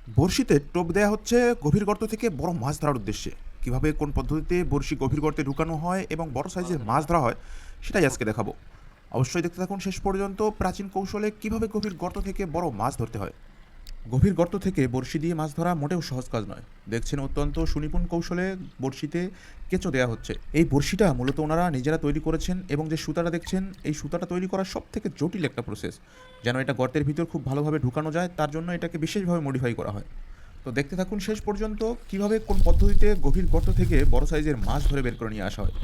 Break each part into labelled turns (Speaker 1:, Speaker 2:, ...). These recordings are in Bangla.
Speaker 1: বড়শিতে টোপ দেয়া হচ্ছে গভীর গর্ত থেকে বড় মাছ ধরার উদ্দেশ্যে। কিভাবে কোন পদ্ধতিতে বড়শি গভীর গর্তে ঢুকানো হয় এবং বড় সাইজের মাছ ধরা হয় সেটাই আজকে দেখাবো। অবশ্যই দেখতে থাকুন শেষ পর্যন্ত প্রাচীন কৌশলে কিভাবে গভীর গর্ত থেকে বড় মাছ ধরতে হয়। গভীর গর্ত থেকে বড়শি দিয়ে মাছ ধরা মোটেও সহজ কাজ নয়। দেখছেন অত্যন্ত সুনিপুণ কৌশলে বড়শিতে কেঁচো দেওয়া হচ্ছে। এই বড়শিটা মূলত ওনারা নিজেরা তৈরি করেছেন এবং যে সুতাটা দেখছেন এই সুতাটা তৈরি করার সব থেকে জটিল একটা প্রসেস। যেন এটা গর্তের ভিতর খুব ভালোভাবে ঢুকানো যায় তার জন্য এটাকে বিশেষভাবে মডিফাই করা হয়। তো দেখতে থাকুন শেষ পর্যন্ত কিভাবে কোন পদ্ধতিতে গভীর গর্ত থেকে বড় সাইজের মাছ ধরে বের করে নিয়ে আসা হয়।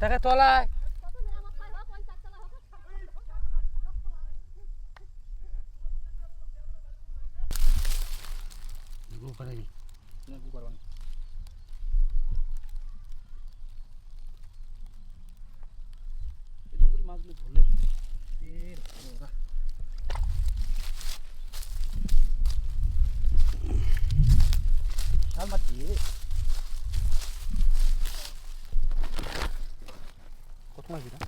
Speaker 2: টাকা তলায় মাছগুলো ধরলে শাল মাছ দিয়ে কত মাছ এটা